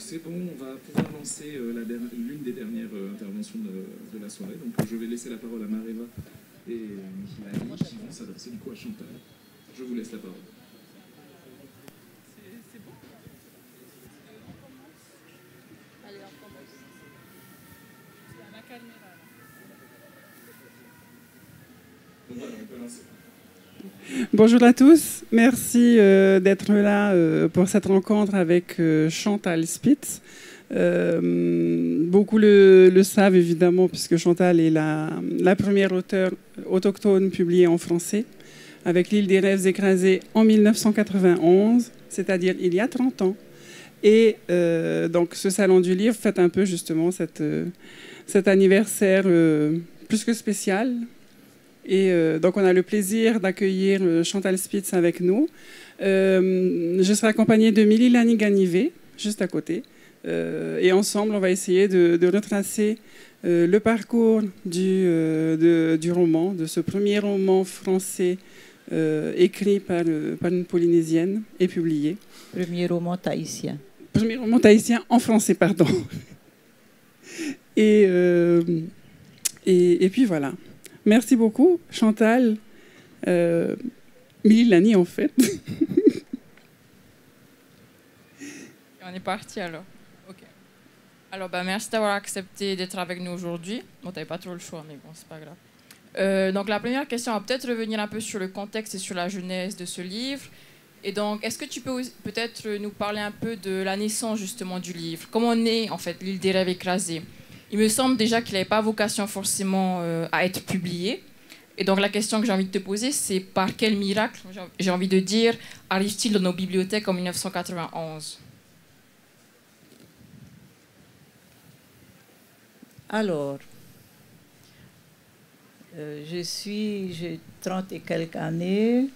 c'est bon, on va pouvoir lancer l'une des dernières interventions de la soirée. Donc je vais laisser la parole à Mareva et Mihilani qui vont s'adresser du coup à Chantal. Je vous laisse la parole. C'est bon. Allez, on commence. C'est la caméra. Donc voilà, on peut lancer. Bonjour à tous, merci d'être là pour cette rencontre avec Chantal Spitz. Beaucoup le savent évidemment puisque Chantal est la première auteure autochtone publiée en français avec l'île des rêves écrasés en 1991, c'est-à-dire il y a 30 ans. Et donc ce salon du livre fête un peu justement cet anniversaire plus que spécial. Et donc, on a le plaisir d'accueillir Chantal Spitz avec nous. Je serai accompagnée de Mihilani Ganivé, juste à côté. Et ensemble, on va essayer de retracer le parcours du roman, de ce premier roman français écrit par une Polynésienne et publié. Premier roman tahitien. Premier roman tahitien en français, pardon. Et puis voilà. Merci beaucoup, Chantal. Mihilani, en fait. On est parti alors. Ok. Alors, merci d'avoir accepté d'être avec nous aujourd'hui. Bon, tu n'avais pas trop le choix, mais bon, c'est pas grave. Donc, la première question, on va peut-être revenir un peu sur le contexte et sur la genèse de ce livre. Et donc, est-ce que tu peux peut-être nous parler un peu de la naissance, justement, du livre? Comment naît, en fait, l'île des rêves écrasés? Il me semble déjà qu'il n'avait pas vocation forcément à être publié. Et donc la question que j'ai envie de te poser, c'est par quel miracle, j'ai envie de dire, arrive-t-il dans nos bibliothèques en 1991? Alors, j'ai 30 et quelques années.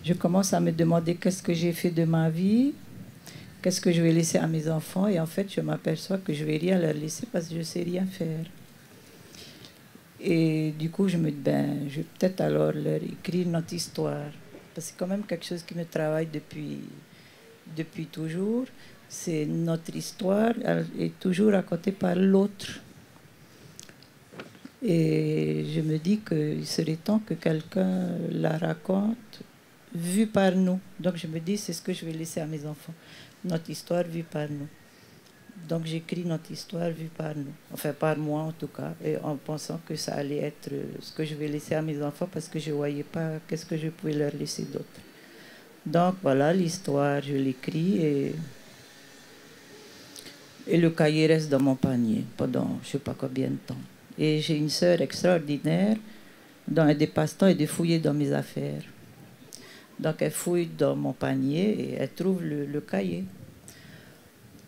Je commence à me demander qu'est-ce que j'ai fait de ma vie. Qu'est-ce que je vais laisser à mes enfants? Et en fait, je m'aperçois que je ne vais rien leur laisser parce que je ne sais rien faire. Et du coup, je me dis, je vais peut-être alors leur écrire notre histoire. Parce que c'est quand même quelque chose qui me travaille depuis toujours. C'est notre histoire, elle est toujours racontée par l'autre. Et je me dis qu'il serait temps que quelqu'un la raconte vue par nous. Donc je me dis, c'est ce que je vais laisser à mes enfants. Notre histoire vue par nous. Donc j'écris notre histoire vue par nous, enfin par moi en tout cas, et en pensant que ça allait être ce que je vais laisser à mes enfants parce que je ne voyais pas qu'est-ce que je pouvais leur laisser d'autre. Donc voilà, l'histoire, je l'écris et le cahier reste dans mon panier pendant je ne sais pas combien de temps. Et j'ai une sœur extraordinaire dont un des passe-temps est de fouiller dans mes affaires. Donc elle fouille dans mon panier et elle trouve le cahier.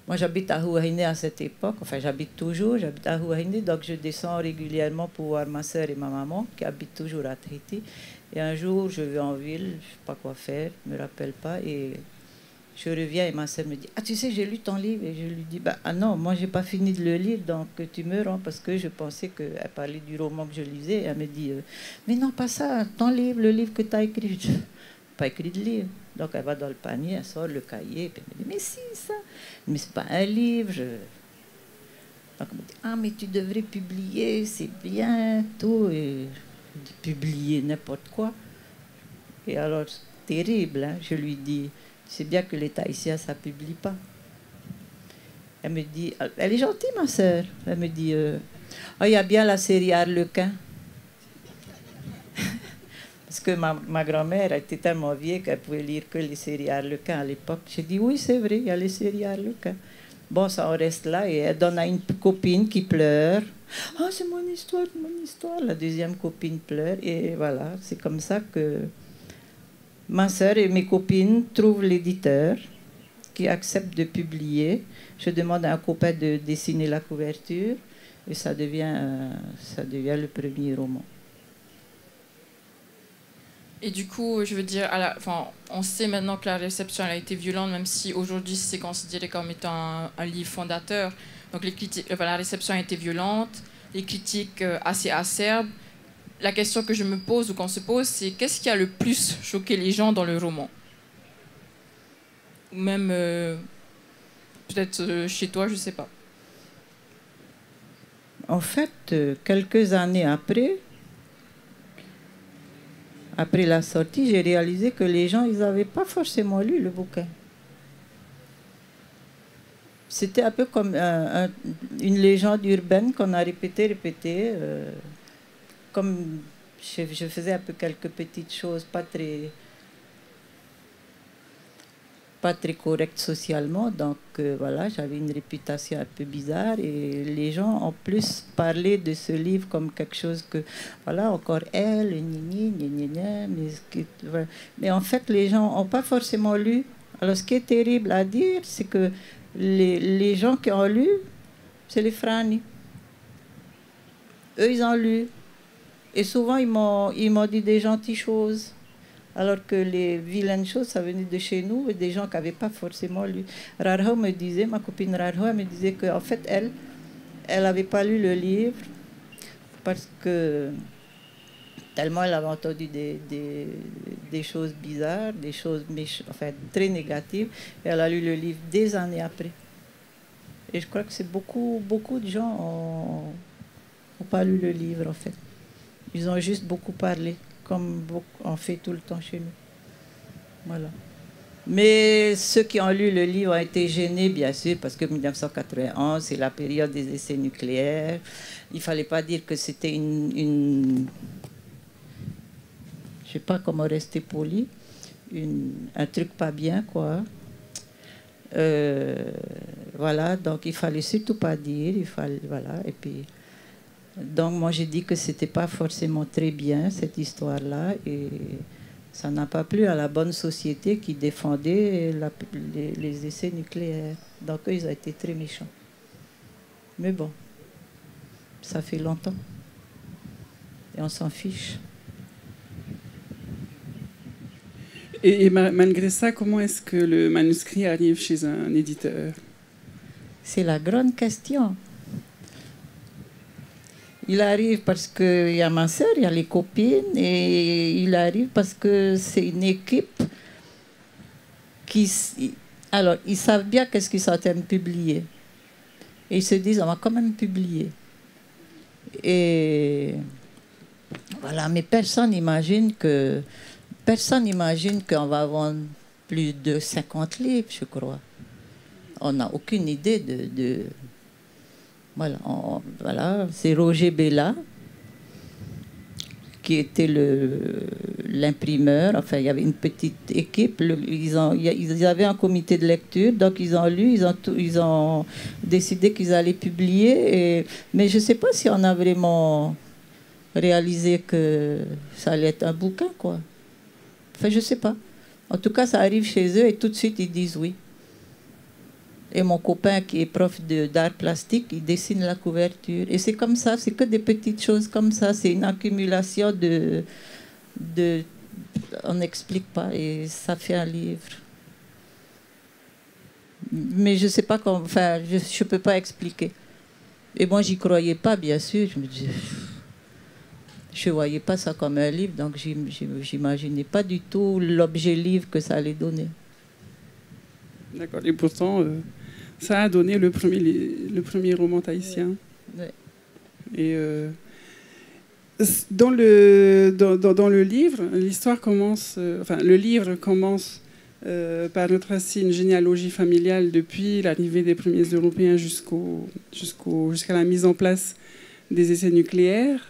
Moi j'habite à Huahine à cette époque, enfin j'habite toujours, j'habite à Huahine, donc je descends régulièrement pour voir ma soeur et ma maman qui habitent toujours à Tahiti. Et un jour je vais en ville, je ne sais pas quoi faire, je ne me rappelle pas, et je reviens et ma soeur me dit « Ah tu sais, j'ai lu ton livre » et je lui dis « Ah non, moi j'ai pas fini de le lire, donc tu me rends » parce que je pensais qu'elle parlait du roman que je lisais. Et elle me dit « Mais non, pas ça, ton livre, le livre que tu as écrit. » Je n'ai pas écrit de livre. Donc elle va dans le panier, elle sort le cahier, puis elle me dit « Mais si, ça !» Mais c'est pas un livre. Donc elle me dit « Ah, mais tu devrais publier, c'est bien, tout. » Et je dis « Publier n'importe quoi. » Et alors, c'est terrible, hein, je lui dis « C'est bien que les Tahitiens, ça ne publie pas. » Elle me dit, elle est gentille ma soeur. Elle me dit, oh, il y a bien la série Harlequin. Parce que ma grand-mère était tellement vieille qu'elle pouvait lire que les séries Harlequin à l'époque. J'ai dit, oui, c'est vrai, il y a les séries Harlequin. Bon, ça en reste là et elle donne à une copine qui pleure. Ah, c'est mon histoire, mon histoire. La deuxième copine pleure et voilà, c'est comme ça que ma soeur et mes copines trouvent l'éditeur qui accepte de publier. Je demande à un copain de dessiner la couverture et ça devient le premier roman. Et du coup, je veux dire, on sait maintenant que la réception a été violente, même si aujourd'hui c'est considéré comme étant un livre fondateur. Donc la réception a été violente, les critiques assez acerbes. La question que je me pose ou qu'on se pose, c'est qu'est-ce qui a le plus choqué les gens dans le roman? Ou même peut-être chez toi, je ne sais pas. En fait, quelques années après la sortie, j'ai réalisé que les gens, ils n'avaient pas forcément lu le bouquin. C'était un peu comme une légende urbaine qu'on a répétée. Comme je faisais un peu quelques petites choses pas très correctes socialement. Donc voilà, j'avais une réputation un peu bizarre. Et les gens ont plus parlé de ce livre comme quelque chose que, voilà, encore elle, mais en fait, les gens n'ont pas forcément lu. Alors ce qui est terrible à dire, c'est que les gens qui ont lu, c'est les Frani. Eux, ils ont lu. Et souvent, ils m'ont dit des gentilles choses. Alors que les vilaines choses, ça venait de chez nous, et des gens qui n'avaient pas forcément lu. Rarho me disait, ma copine Rarho, elle me disait qu'en fait, elle n'avait pas lu le livre parce que tellement elle avait entendu des choses bizarres, des choses enfin, très négatives. Et elle a lu le livre des années après. Et je crois que c'est beaucoup de gens n'ont pas lu le livre, en fait. Ils ont juste beaucoup parlé, comme on fait tout le temps chez nous. Voilà. Mais ceux qui ont lu le livre ont été gênés, bien sûr, parce que 1991, c'est la période des essais nucléaires. Il ne fallait pas dire que c'était une je ne sais pas comment rester poli, un truc pas bien, quoi. Voilà, donc il fallait surtout pas dire, voilà, et puis donc moi j'ai dit que c'était pas forcément très bien cette histoire-là, et ça n'a pas plu à la bonne société qui défendait les essais nucléaires. Donc eux, ils ont été très méchants. Mais bon, ça fait longtemps et on s'en fiche. Et malgré ça, comment est-ce que le manuscrit arrive chez un éditeur? C'est la grande question. Il arrive parce qu'il y a ma sœur, il y a les copines, et il arrive parce que c'est une équipe qui... Alors, ils savent bien qu'est-ce qu'ils sont en train de publier. Et ils se disent, on va quand même publier. Et voilà, mais personne n'imagine qu'on va vendre plus de 50 livres, je crois. On n'a aucune idée de voilà, c'est Roger Bella qui était l'imprimeur. Enfin, il y avait une petite équipe. Ils avaient un comité de lecture, donc ils ont lu, ils ont décidé qu'ils allaient publier. Mais je ne sais pas si on a vraiment réalisé que ça allait être un bouquin, quoi. Enfin, je ne sais pas. En tout cas, ça arrive chez eux et tout de suite, ils disent oui. Et mon copain qui est prof d'art plastique, il dessine la couverture. Et c'est comme ça, c'est que des petites choses comme ça. C'est une accumulation on n'explique pas et ça fait un livre. Mais je ne sais pas comment... Enfin, je ne peux pas expliquer. Et moi, j'y croyais pas, bien sûr. Je me disais... Je ne voyais pas ça comme un livre, donc j'imaginais pas du tout l'objet livre que ça allait donner. D'accord. Et pourtant, ça a donné le premier roman tahitien. Ouais. Et dans le livre, l'histoire commence... le livre commence par retracer une généalogie familiale depuis l'arrivée des premiers Européens jusqu'à la mise en place des essais nucléaires.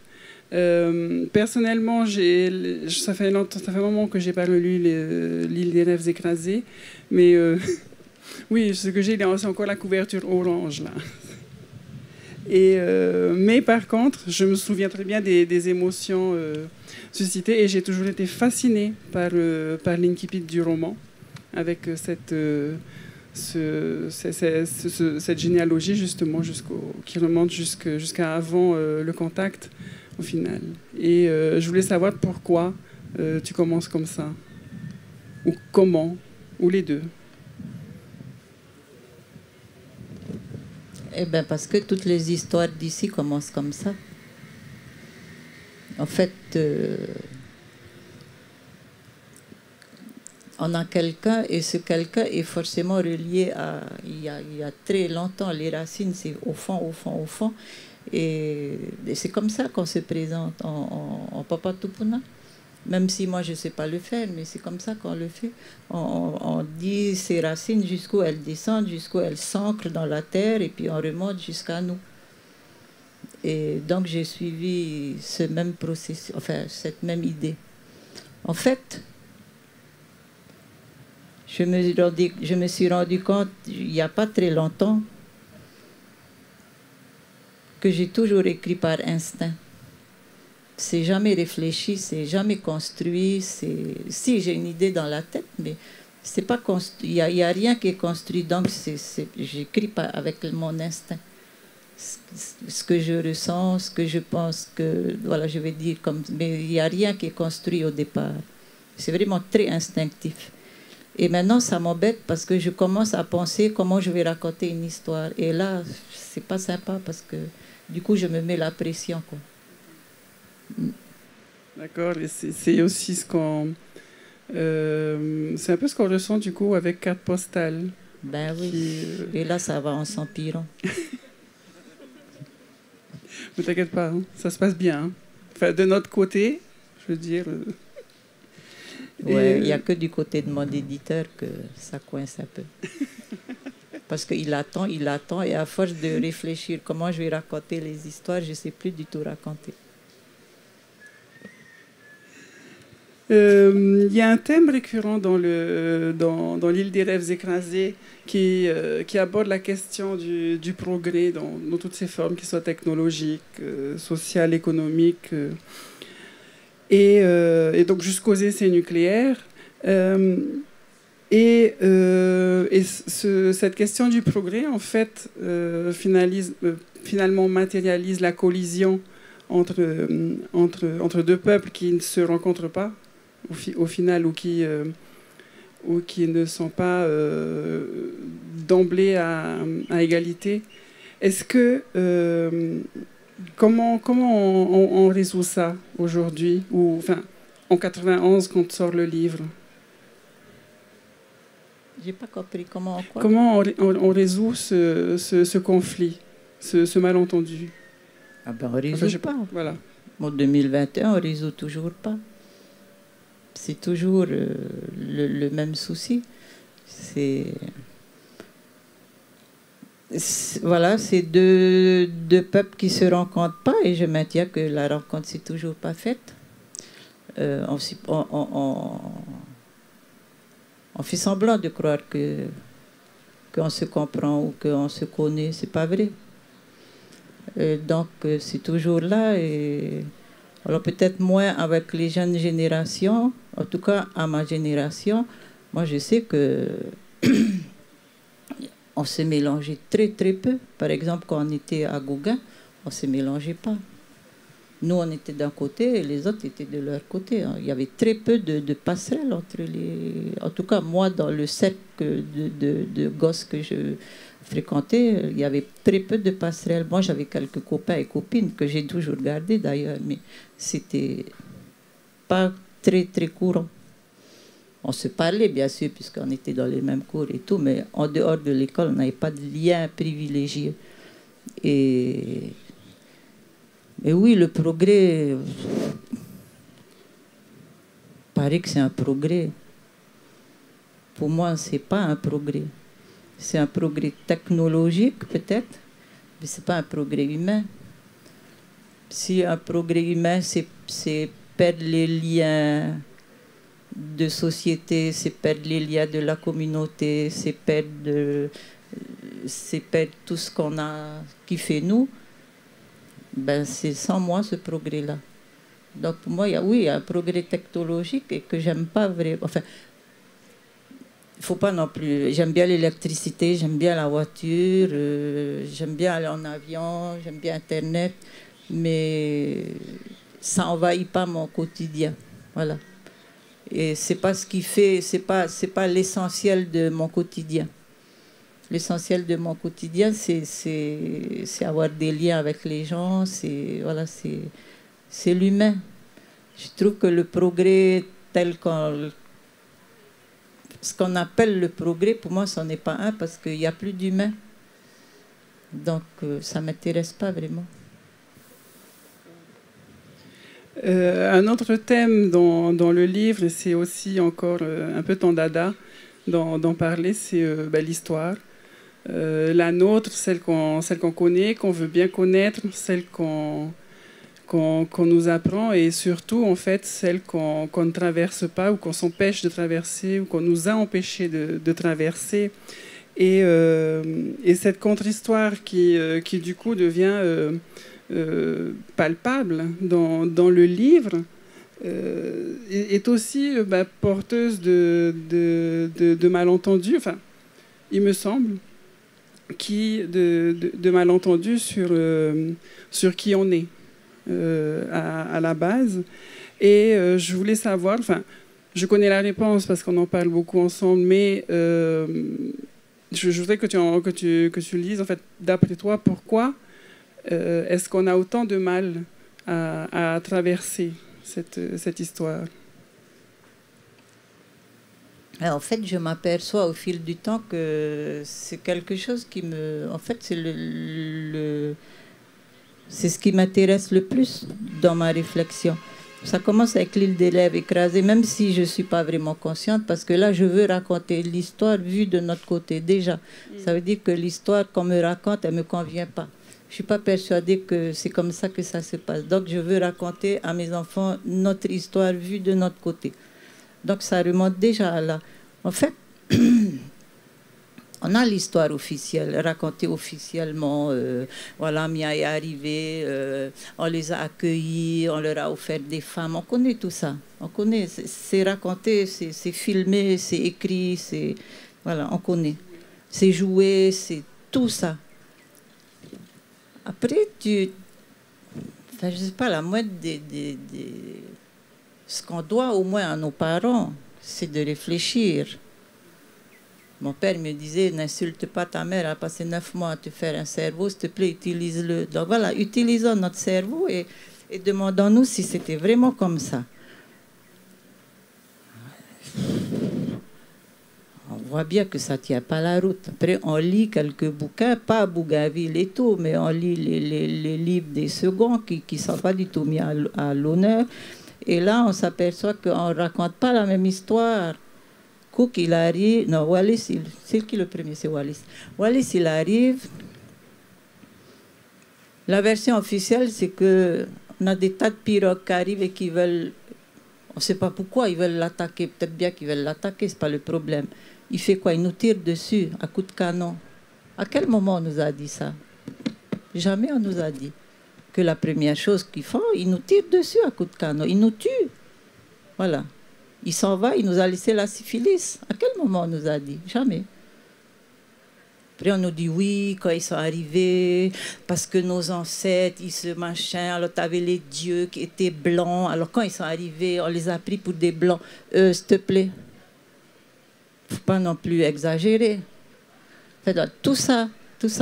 Personnellement, ça fait un moment que j'ai pas relu L'île des rêves écrasés, mais oui, ce que j'ai, c'est encore la couverture orange là. Mais par contre, je me souviens très bien des émotions suscitées, et j'ai toujours été fascinée par l'incipit du roman, avec cette généalogie justement qui remonte jusqu'à avant le contact. Au final. Et je voulais savoir pourquoi tu commences comme ça. Ou comment. Ou les deux. Eh bien, parce que toutes les histoires d'ici commencent comme ça. En on a quelqu'un et ce quelqu'un est forcément relié à il y a très longtemps. Les racines, c'est au fond, au fond, au fond. Et c'est comme ça qu'on se présente en Papa Tupuna. Même si moi je ne sais pas le faire, mais c'est comme ça qu'on le fait. On dit ses racines jusqu'où elles descendent, jusqu'où elles s'ancrent dans la terre, et puis on remonte jusqu'à nous. Et donc j'ai suivi ce même processus, enfin cette même idée. En fait, je me suis rendu compte, il n'y a pas très longtemps, que j'ai toujours écrit par instinct. C'est jamais réfléchi, c'est jamais construit. Si, j'ai une idée dans la tête, mais c'est pas construit. Il y a rien qui est construit, donc j'écris avec mon instinct. Ce que je ressens, ce que je pense que, voilà, je vais dire comme, mais il n'y a rien qui est construit au départ. C'est vraiment très instinctif. Et maintenant, ça m'embête parce que je commence à penser comment je vais raconter une histoire. Et là, c'est pas sympa parce que du coup, je me mets la pression, quoi. D'accord, et c'est aussi ce qu'on... c'est un peu ce qu'on ressent du coup avec Carte Postale. Ben oui, et là ça va en s'empirant. Ne t'inquiète pas, hein, ça se passe bien. Hein. Enfin, de notre côté, je veux dire... Ouais, il n'y a que du côté de mon éditeur que ça coince un peu. Parce qu'il attend, et à force de réfléchir comment je vais raconter les histoires, je ne sais plus du tout raconter. Il y a un thème récurrent dans l'île des rêves écrasés qui aborde la question du progrès dans toutes ses formes, qu'il soit technologique, social, économique, et donc jusqu'aux essais nucléaires. Cette question du progrès, en fait, finalement matérialise la collision entre deux peuples qui ne se rencontrent pas, au final, ou qui ne sont pas d'emblée à égalité. Est-ce que... comment on résout ça aujourd'hui, ou enfin, en 91, quand sort le livre? J'ai pas compris. Comment on résout ce conflit, ce malentendu? Ah ben, on ne résout pas. Voilà. En 2021, on ne résout toujours pas. C'est toujours le même souci. Voilà, c'est deux peuples qui ne se rencontrent pas, et je maintiens que la rencontre s'est toujours pas faite. On fait semblant de croire qu'on se comprend ou qu'on se connaît, c'est pas vrai. Donc c'est toujours là, et alors peut-être moins avec les jeunes générations, en tout cas à ma génération. Moi je sais que on s'est mélangé très très peu. Par exemple, quand on était à Gauguin, on ne se mélangeait pas. Nous, on était d'un côté et les autres étaient de leur côté. Il y avait très peu de passerelles entre les... En tout cas, moi, dans le cercle de gosses que je fréquentais, il y avait très peu de passerelles. Moi, j'avais quelques copains et copines que j'ai toujours gardés d'ailleurs, mais c'était pas très très courant. On se parlait, bien sûr, puisqu'on était dans les mêmes cours et tout, mais en dehors de l'école, on n'avait pas de lien privilégié. Et oui, le progrès, paraît que c'est un progrès. Pour moi, ce n'est pas un progrès. C'est un progrès technologique, peut-être, mais ce n'est pas un progrès humain. Si un progrès humain, c'est perdre les liens de société, c'est perdre les liens de la communauté, c'est perdre tout ce qu'on a, qui fait nous, ben c'est sans moi ce progrès-là. Donc pour moi, il y a un progrès technologique et que j'aime pas vraiment. Enfin, il faut pas non plus. J'aime bien l'électricité, j'aime bien la voiture, j'aime bien aller en avion, j'aime bien Internet, mais ça n'envahit pas mon quotidien. Voilà. Et c'est pas ce qui fait, c'est pas l'essentiel de mon quotidien. L'essentiel de mon quotidien, c'est avoir des liens avec les gens, c'est l'humain. Je trouve que le progrès tel qu'on ce qu'on appelle le progrès, pour moi, ce n'en est pas un parce qu'il n'y a plus d'humains. Donc, ça ne m'intéresse pas vraiment. Un autre thème dans le livre, et c'est aussi encore un peu ton dada d'en parler, c'est l'histoire. La nôtre, celle qu'on connaît, qu'on veut bien connaître, celle qu'on nous apprend, et surtout, en fait, celle qu'on ne traverse pas ou qu'on s'empêche de traverser ou qu'on nous a empêché de traverser. Et cette contre-histoire qui, du coup, devient palpable dans le livre, est aussi porteuse de malentendus, enfin, il me semble, de malentendus sur qui on est à la base. Et je voulais savoir, enfin, je connais la réponse parce qu'on en parle beaucoup ensemble, mais je voudrais que tu lises, en fait, d'après toi, pourquoi est-ce qu'on a autant de mal à traverser cette histoire? Alors, en fait, je m'aperçois au fil du temps que c'est quelque chose qui me... En fait, c'est ce qui m'intéresse le plus dans ma réflexion. Ça commence avec l'île des lèvres écrasées, même si je ne suis pas vraiment consciente, parce que là, je veux raconter l'histoire vue de notre côté. Déjà, ça veut dire que l'histoire qu'on me raconte, elle ne me convient pas. Je ne suis pas persuadée que c'est comme ça que ça se passe. Donc, je veux raconter à mes enfants notre histoire vue de notre côté. Donc, ça remonte déjà à là. En fait, on a l'histoire officielle, racontée officiellement. Voilà, Mia est arrivée, on les a accueillis, on leur a offert des femmes. On connaît tout ça. On connaît. C'est raconté, c'est filmé, c'est écrit, voilà, on connaît. C'est joué, c'est tout ça. Après, enfin, je ne sais pas, la moindre ce qu'on doit au moins à nos parents, c'est de réfléchir. Mon père me disait, n'insulte pas ta mère, elle a passé 9 mois à te faire un cerveau, s'il te plaît, utilise-le. Donc voilà, utilisons notre cerveau et demandons-nous si c'était vraiment comme ça. On voit bien que ça ne tient pas la route. Après, on lit quelques bouquins, pas Bougainville et tout, mais on lit les livres des seconds qui ne sont pas du tout mis à l'honneur. Et là, on s'aperçoit qu'on ne raconte pas la même histoire. Cook, il arrive... Non, Wallis, c'est qui le premier? C'est Wallis. Wallis, il arrive... La version officielle, c'est qu'on a des tas de pirogues qui arrivent et qui veulent... On ne sait pas pourquoi ils veulent l'attaquer. Peut-être bien qu'ils veulent l'attaquer, ce n'est pas le problème. Il fait quoi? Il nous tire dessus à coups de canon. À quel moment on nous a dit ça? Jamais on nous a dit que la première chose qu'ils font, ils nous tirent dessus à coups de canon. Ils nous tuent. Voilà. Il s'en va, il nous a laissé la syphilis. À quel moment on nous a dit? Jamais. Après, on nous dit oui, quand ils sont arrivés, parce que nos ancêtres, ils se machin, alors tu avais les dieux qui étaient blancs. Alors quand ils sont arrivés, on les a pris pour des blancs. S'il te plaît, il ne faut pas non plus exagérer. En fait, tout ça,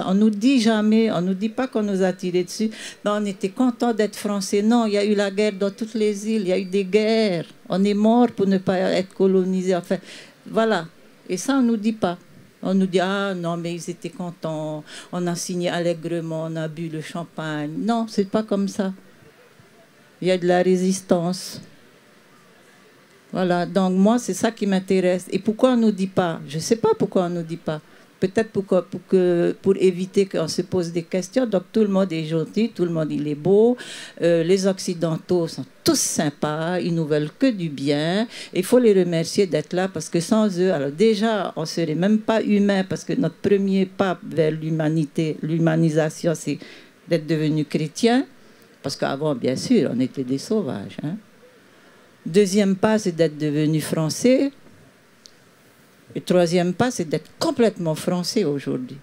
on nous dit jamais, on nous dit pas qu'on nous a tiré dessus. Non, on était content d'être français. Non, il y a eu la guerre dans toutes les îles, il y a eu des guerres. On est mort pour ne pas être colonisé. Enfin, voilà. Et ça, on nous dit pas. On nous dit, ah non, mais ils étaient contents, on a signé allègrement, on a bu le champagne. Non, c'est pas comme ça. Il y a de la résistance. Voilà, donc moi, c'est ça qui m'intéresse. Et pourquoi on ne nous dit pas? Je ne sais pas pourquoi on ne nous dit pas. Peut-être pour éviter qu'on se pose des questions. Donc tout le monde est gentil, tout le monde il est beau. Les Occidentaux sont tous sympas, ils nous veulent que du bien. Il faut les remercier d'être là parce que sans eux, alors déjà, on ne serait même pas humain parce que notre premier pas vers l'humanité, l'humanisation, c'est d'être devenu chrétien. Parce qu'avant, bien sûr, on était des sauvages. Hein. Deuxième pas, c'est d'être devenu français. Et troisième pas, c'est d'être complètement français aujourd'hui.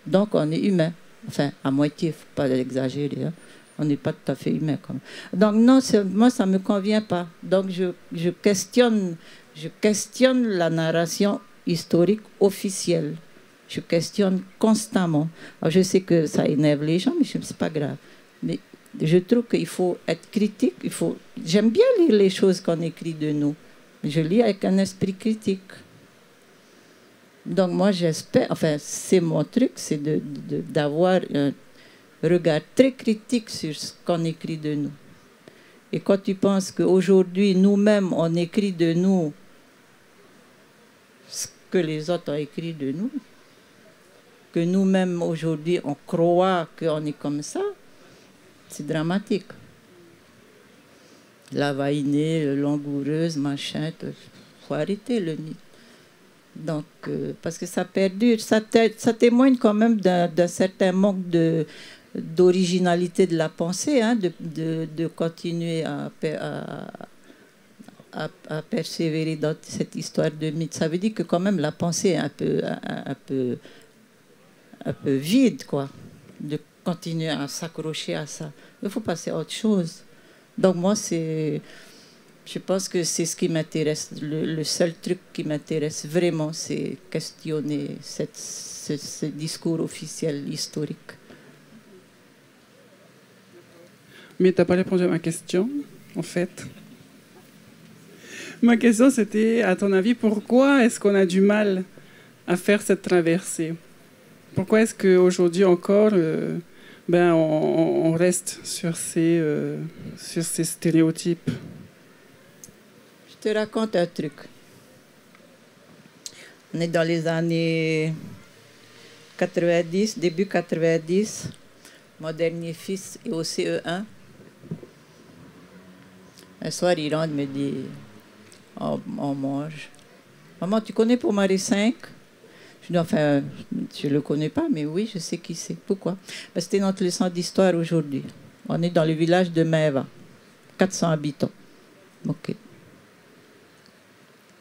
Donc, on est humain. Enfin, à moitié, il ne faut pas l'exagérer. Hein. On n'est pas tout à fait humain. Quand même. Donc, non, moi, ça ne me convient pas. Donc, je questionne la narration historique officielle. Je questionne constamment. Alors, je sais que ça énerve les gens, mais ce n'est pas grave. Mais je trouve qu'il faut être critique. J'aime bien lire les choses qu'on écrit de nous. Je lis avec un esprit critique. Donc moi j'espère, enfin c'est mon truc, c'est d'avoir un regard très critique sur ce qu'on écrit de nous. Et quand tu penses qu'aujourd'hui, nous-mêmes, on écrit de nous ce que les autres ont écrit de nous, que nous-mêmes, aujourd'hui, on croit qu'on est comme ça, c'est dramatique. La vainée, langoureuse, machin, il faut arrêter le nid. Donc, parce que ça perdure, ça témoigne quand même d'un certain manque d'originalité de la pensée, hein, de continuer à persévérer dans cette histoire de mythe. Ça veut dire que quand même la pensée est un peu vide, quoi, de continuer à s'accrocher à ça. Il faut passer à autre chose. Donc moi, je pense que c'est ce qui m'intéresse. Le seul truc qui m'intéresse vraiment, c'est questionner ce discours officiel historique. Mais tu n'as pas répondu à ma question, en fait. Ma question, c'était, à ton avis, pourquoi est-ce qu'on a du mal à faire cette traversée? Pourquoi est-ce qu'aujourd'hui encore, on reste sur ces stéréotypes? Je te raconte un truc. On est dans les années 90, début 90. Mon dernier fils est au CE1. Un soir, il rentre, me dit, on mange. Maman, tu connais Pomare 5? Je dis, enfin, je ne le connais pas, mais oui, je sais qui c'est. Pourquoi? C'était notre leçon d'histoire aujourd'hui. On est dans le village de Maeva, 400 habitants. OK.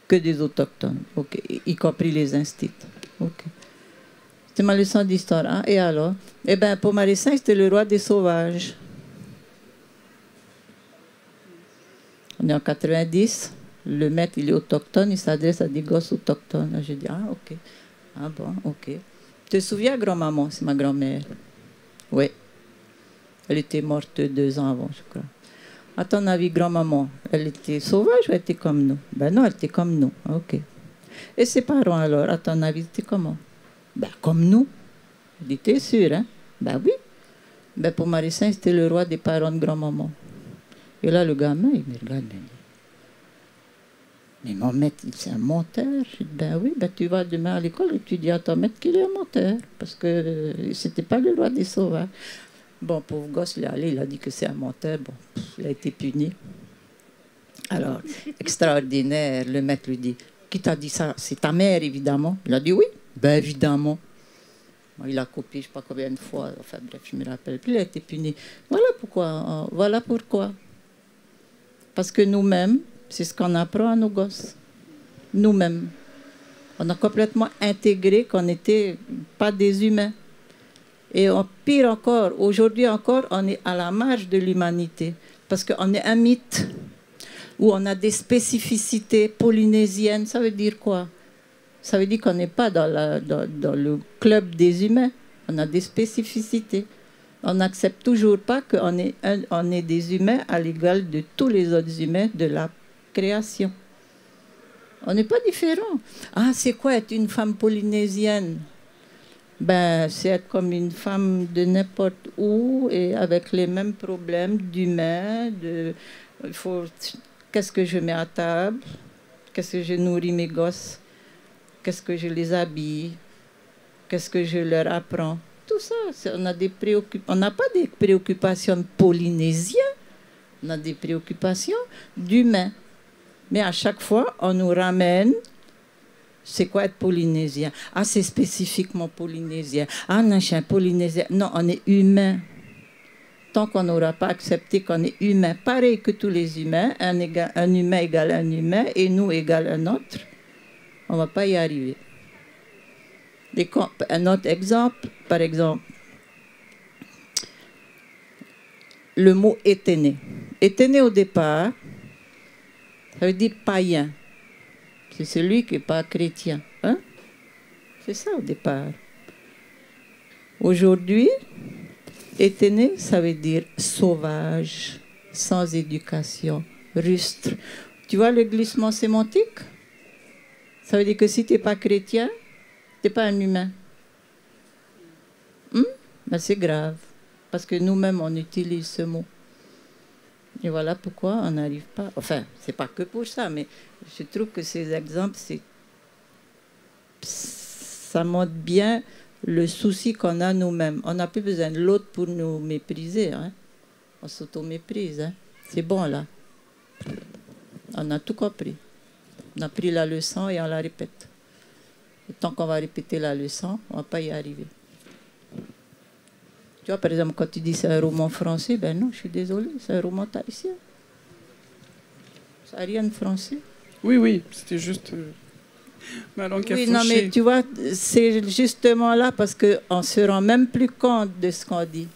Que des autochtones, OK, y compris les instits. OK. C'était ma leçon d'histoire. Hein? Et alors? Eh bien, Pomare 5, c'était le roi des sauvages. On est en 90. Le maître, il est autochtone, il s'adresse à des gosses autochtones. Je dis, ah, OK. Ah bon, OK. Tu te souviens, grand-maman? C'est ma grand-mère. Oui. Elle était morte 2 ans avant, je crois. À ton avis, grand-maman, elle était sauvage ou elle était comme nous? Ben non, elle était comme nous. OK. Et ses parents, alors, à ton avis, c'était comment? Ben, comme nous. Je dis, t'es sûr, hein? Ben oui. Ben, pour Marie-Saint, c'était le roi des parents de grand-maman. Et là, le gamin, il me regarde, il me dit, mais mon maître, c'est un menteur. Je dis, ben oui, ben tu vas demain à l'école et tu dis à ton maître qu'il est un menteur. Parce que c'était pas le roi des sauvages. Bon, pauvre gosse, il est allé, il a dit que c'est un menteur. Bon, il a été puni. Alors, extraordinaire, le maître lui dit, qui t'a dit ça? C'est ta mère, évidemment. Il a dit oui, ben évidemment. Bon, il a copié, je ne sais pas combien de fois. Enfin bref, je ne me rappelle plus, il a été puni. Voilà pourquoi. Voilà pourquoi. Parce que nous-mêmes, c'est ce qu'on apprend à nos gosses. Nous-mêmes. On a complètement intégré qu'on n'était pas des humains. Et pire encore, aujourd'hui encore, on est à la marge de l'humanité. Parce qu'on est un mythe où on a des spécificités polynésiennes. Ça veut dire quoi? Ça veut dire qu'on n'est pas dans le club des humains. On a des spécificités. On n'accepte toujours pas qu'on est des humains à l'égal de tous les autres humains de la création. On n'est pas différents. Ah, c'est quoi être une femme polynésienne? Ben, c'est être comme une femme de n'importe où et avec les mêmes problèmes d'humain. Qu'est-ce que je mets à table? Qu'est-ce que je nourris mes gosses? Qu'est-ce que je les habille? Qu'est-ce que je leur apprends? Tout ça, on n'a pas des préoccupations polynésiennes, on a des préoccupations d'humains. Mais à chaque fois, on nous ramène, c'est quoi être polynésien? Ah, c'est spécifiquement polynésien. Ah, non, je suis un polynésien. Non, on est humain. Tant qu'on n'aura pas accepté qu'on est humain, pareil que tous les humains, un humain égale un humain et nous égale un autre, on ne va pas y arriver. Un autre exemple, par exemple, le mot éténé. Éténé au départ, ça veut dire païen. C'est celui qui n'est pas chrétien. Hein? C'est ça au départ. Aujourd'hui, éténé, ça veut dire sauvage, sans éducation, rustre. Tu vois le glissement sémantique? Ça veut dire que si tu n'es pas chrétien, T'es pas un humain. Ben, c'est grave. Parce que nous-mêmes, on utilise ce mot. Et voilà pourquoi on n'arrive pas... Enfin, c'est pas que pour ça, mais je trouve que ces exemples, ça montre bien le souci qu'on a nous-mêmes. On n'a plus besoin de l'autre pour nous mépriser. Hein. On s'auto-méprise. Hein. C'est bon, là. On a tout compris. On a pris la leçon et on la répète. Et tant qu'on va répéter la leçon, on ne va pas y arriver. Tu vois, par exemple, quand tu dis c'est un roman français, ben non, je suis désolée, c'est un roman tahitien. Ça n'a rien de français. Oui, oui, c'était juste ma langue Oui, non, mais tu vois, c'est justement là parce qu'on ne se rend même plus compte de ce qu'on dit.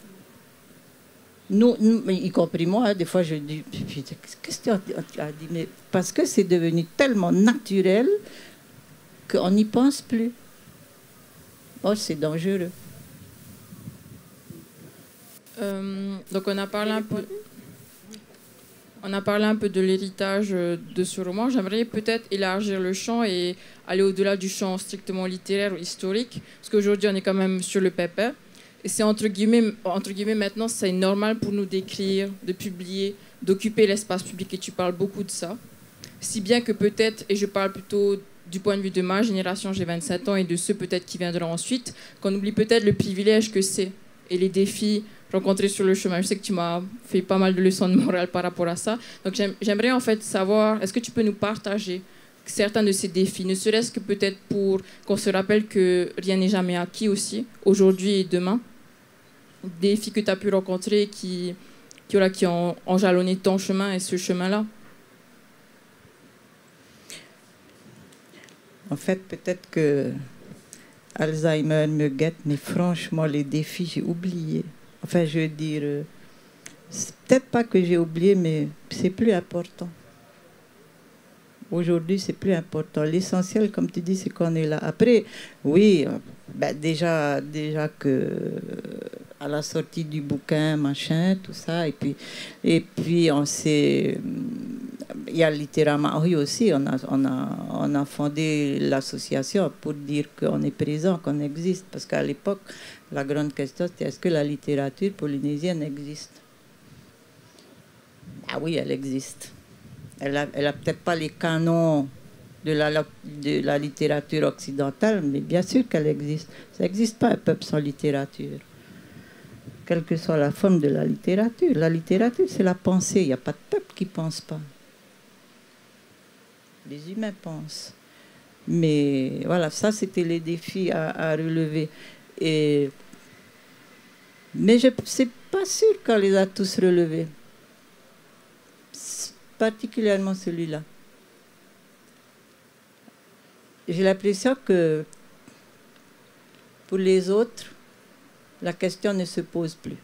Nous, y compris moi, hein, des fois je dis, qu'est-ce que tu as dit? Mais parce que c'est devenu tellement naturel qu'on n'y pense plus. Oh, c'est dangereux. Donc on a parlé un peu de l'héritage de ce roman. J'aimerais peut-être élargir le champ et aller au-delà du champ strictement littéraire ou historique, parce qu'aujourd'hui on est quand même sur le paper. Et c'est entre guillemets maintenant c'est normal pour nous d'écrire, de publier, d'occuper l'espace public, et tu parles beaucoup de ça. Si bien que peut-être, et je parle plutôt du point de vue de ma génération, j'ai 27 ans, et de ceux peut-être qui viendront ensuite, qu'on oublie peut-être le privilège que c'est et les défis rencontrés sur le chemin. Je sais que tu m'as fait pas mal de leçons de morale par rapport à ça. Donc j'aimerais en fait savoir, est-ce que tu peux nous partager certains de ces défis, ne serait-ce que peut-être pour qu'on se rappelle que rien n'est jamais acquis aussi, aujourd'hui et demain. Des défis que tu as pu rencontrer qui ont enjalonné ton chemin et ce chemin-là. En fait, peut-être que Alzheimer me guette, mais franchement, les défis, j'ai oublié. Enfin, je veux dire, c'est peut-être pas que j'ai oublié, mais c'est plus important. Aujourd'hui, c'est plus important. L'essentiel, comme tu dis, c'est qu'on est là. Après, oui, ben déjà que à la sortie du bouquin, machin, tout ça, et puis on s'est... Il y a littéralement, oui aussi, on a fondé l'association pour dire qu'on est présent, qu'on existe. Parce qu'à l'époque, la grande question, c'était est-ce que la littérature polynésienne existe? Ah oui, elle existe. Elle a peut-être pas les canons de la littérature occidentale, mais bien sûr qu'elle existe. Ça n'existe pas un peuple sans littérature. Quelle que soit la forme de la littérature. La littérature, c'est la pensée. Il n'y a pas de peuple qui ne pense pas. Les humains pensent. Mais voilà, ça, c'était les défis à relever. Mais je ne suis pas sûre qu'on les a tous relevés. Particulièrement celui-là. J'ai l'impression que pour les autres, la question ne se pose plus.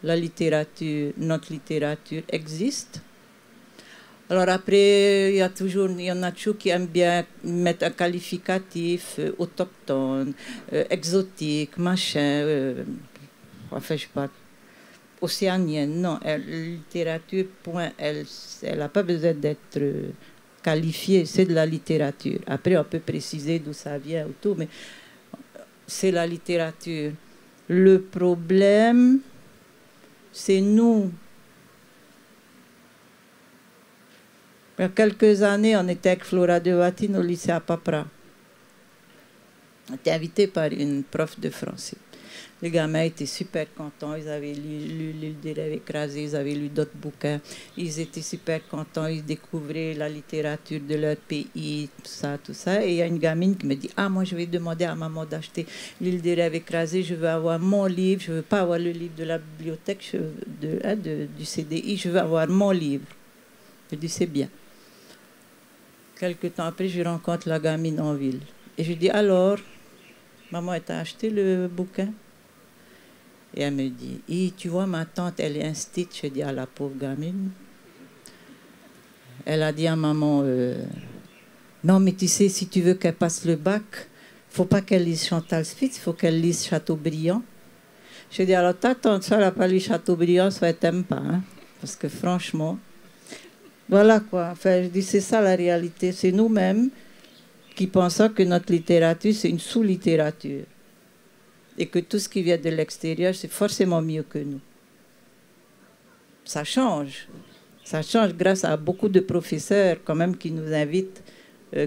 La littérature, notre littérature existe. Alors après, il y en a toujours qui aiment bien mettre un qualificatif autochtone, exotique, machin, enfin je sais pas, océanienne. Non, la littérature, point, elle n'a pas besoin d'être qualifiée, c'est de la littérature. Après, on peut préciser d'où ça vient ou tout, mais c'est la littérature. Le problème, c'est nous. Il y a quelques années, on était avec Flora de Watine au lycée à Papra. On était invité par une prof de français. Les gamins étaient super contents. Ils avaient lu L'île des rêves écrasés, ils avaient lu d'autres bouquins. Ils étaient super contents. Ils découvraient la littérature de leur pays, tout ça. Et il y a une gamine qui me dit « Ah, moi, je vais demander à maman d'acheter L'île des rêves écrasés. Je veux avoir mon livre. Je ne veux pas avoir le livre de la bibliothèque du CDI. Je veux avoir mon livre. » Je dis « C'est bien. » Quelque temps après, je rencontre la gamine en ville. Et je dis, alors, maman, elle t'a acheté le bouquin? Et elle me dit, tu vois, ma tante, elle est instite. Je dis, à la pauvre gamine. Elle a dit à maman, non, mais tu sais, si tu veux qu'elle passe le bac, il ne faut pas qu'elle lise Chantal Spitz, il faut qu'elle lise Chateaubriand. Je dis, alors ta tante, ça, elle n'a pas lu Chateaubriand, ça, elle t'aime pas. Hein? Parce que franchement... Voilà quoi, enfin, je dis c'est ça la réalité, c'est nous-mêmes qui pensent que notre littérature, c'est une sous-littérature. Et que tout ce qui vient de l'extérieur, c'est forcément mieux que nous. Ça change. Ça change grâce à beaucoup de professeurs quand même qui nous invitent,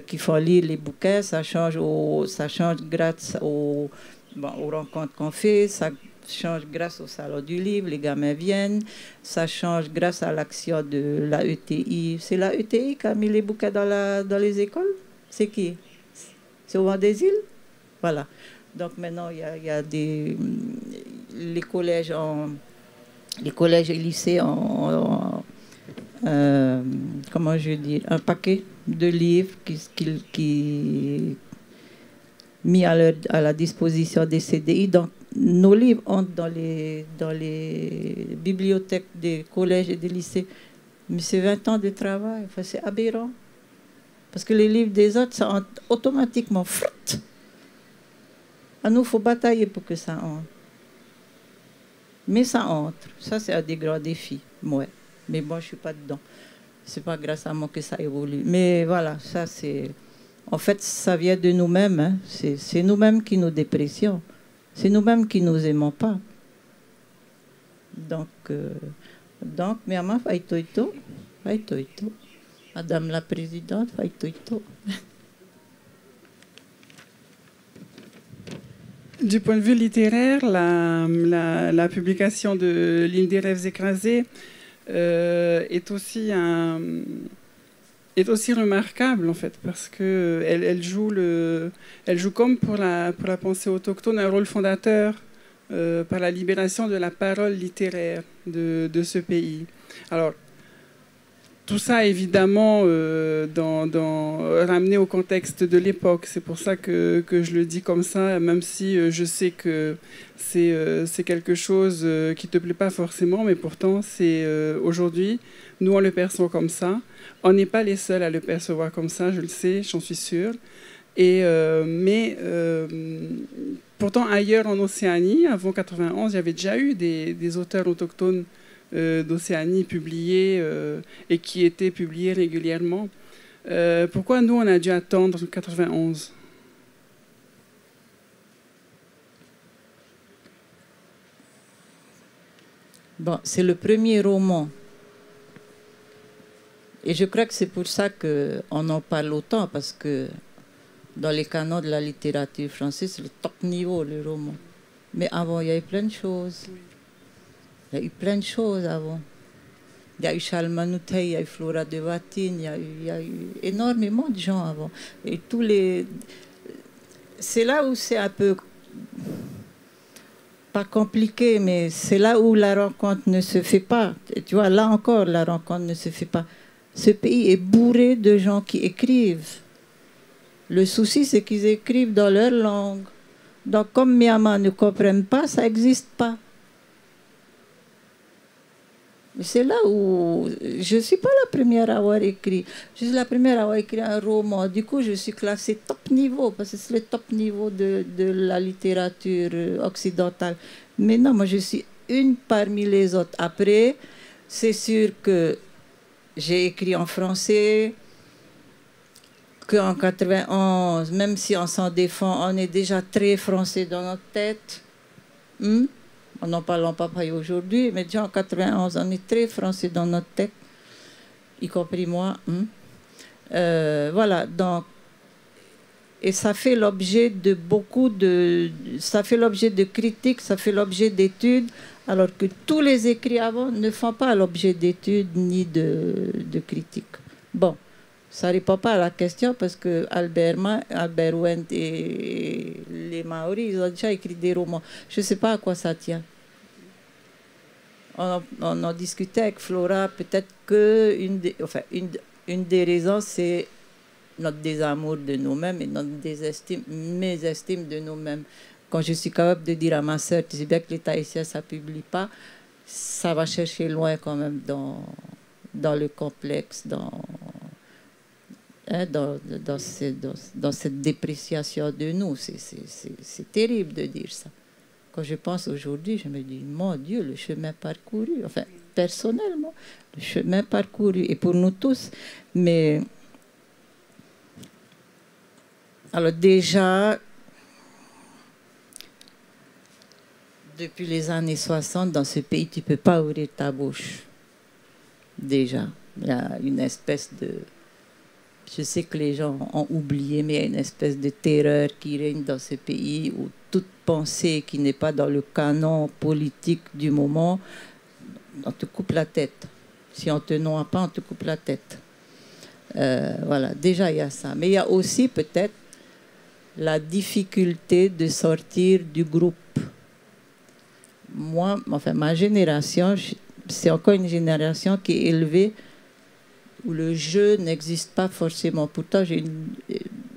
qui font lire les bouquins. Ça change grâce aux rencontres qu'on fait. Ça change grâce au salon du livre. Les gamins viennent. Ça change grâce à l'action de la ETI. C'est la ETI qui a mis les bouquins dans les écoles? C'est qui? C'est au Vent des Îles? Voilà. Donc maintenant, il y a les collèges et lycées comment je veux dire, un paquet de livres qui mis à la disposition des CDI. Donc nos livres entrent dans les bibliothèques des collèges et des lycées. Mais c'est 20 ans de travail. Enfin, c'est aberrant. Parce que les livres des autres, ça entre automatiquement. À nous, il faut batailler pour que ça entre. Mais ça entre. Ça, c'est un des grands défis. Ouais. Mais bon, je ne suis pas dedans. Ce n'est pas grâce à moi que ça évolue. Mais voilà, ça, c'est... En fait, ça vient de nous-mêmes. Hein. C'est nous-mêmes qui nous dépressions. C'est nous-mêmes qui ne nous aimons pas. Donc mais maman, fai toito. Madame la Présidente, fai toito. Du point de vue littéraire, la publication de L'île des rêves écrasés est aussi remarquable, en fait, parce qu'elle joue comme pour la pensée autochtone un rôle fondateur par la libération de la parole littéraire de ce pays. Alors, tout ça, évidemment, ramené au contexte de l'époque. C'est pour ça que je le dis comme ça, même si je sais que c'est quelque chose qui ne te plaît pas forcément, mais pourtant, c'est aujourd'hui, nous, on le perçoit comme ça. On n'est pas les seuls à le percevoir comme ça, je le sais, j'en suis sûre. Mais pourtant, ailleurs en Océanie, avant 91, il y avait déjà eu des auteurs autochtones d'Océanie publiés et qui étaient publiés régulièrement. Pourquoi nous, on a dû attendre 91? Bon, c'est le premier roman. Et je crois que c'est pour ça qu'on en parle autant, parce que dans les canons de la littérature française, c'est le top niveau, le roman. Mais avant, il y avait plein de choses. Il y a eu plein de choses avant. Il y a eu Charles Manouteil, il y a eu Flora de Vatine, il y a eu énormément de gens avant. Et c'est là où c'est un peu... pas compliqué, mais c'est là où la rencontre ne se fait pas. Et tu vois, là encore, la rencontre ne se fait pas. Ce pays est bourré de gens qui écrivent. Le souci, c'est qu'ils écrivent dans leur langue. Donc, comme Myanmar ne comprennent pas, ça n'existe pas. Mais c'est là où je ne suis pas la première à avoir écrit. Je suis la première à avoir écrit un roman. Du coup, je suis classée top niveau, parce que c'est le top niveau de la littérature occidentale. Mais non, moi, je suis une parmi les autres. Après, c'est sûr que j'ai écrit en français, qu'en 91, même si on s'en défend, on est déjà très français dans notre tête. On n'en parle pas aujourd'hui, mais déjà en 91, on est très français dans notre tête, y compris moi. Voilà, donc, et ça fait l'objet de ça fait l'objet de critiques, ça fait l'objet d'études, alors que tous les écrits avant ne font pas l'objet d'études ni de critiques. Bon, ça ne répond pas à la question parce que Albert Wendt et les Maoris, ils ont déjà écrit des romans. Je ne sais pas à quoi ça tient. On en discutait avec Flora, peut-être que une des raisons, c'est notre désamour de nous-mêmes et notre mésestime de nous-mêmes. Quand je suis capable de dire à ma sœur, tu sais bien que l'État ici, ça ne publie pas, ça va chercher loin quand même dans le complexe, dans cette dépréciation de nous. C'est terrible de dire ça. Quand je pense aujourd'hui, je me dis, mon Dieu, le chemin parcouru, enfin, personnellement, le chemin parcouru, et pour nous tous, mais Alors déjà, depuis les années 60, dans ce pays, tu ne peux pas ouvrir ta bouche. Déjà, il y a une espèce de... Je sais que les gens ont oublié, mais il y a une espèce de terreur qui règne dans ce pays où toute pensée qui n'est pas dans le canon politique du moment, on te coupe la tête. Si on ne te noie pas, on te coupe la tête. Voilà, déjà il y a ça. Mais il y a aussi peut-être la difficulté de sortir du groupe. Moi, enfin ma génération, c'est encore une génération qui est élevée où le jeu n'existe pas forcément. Pourtant, j'ai une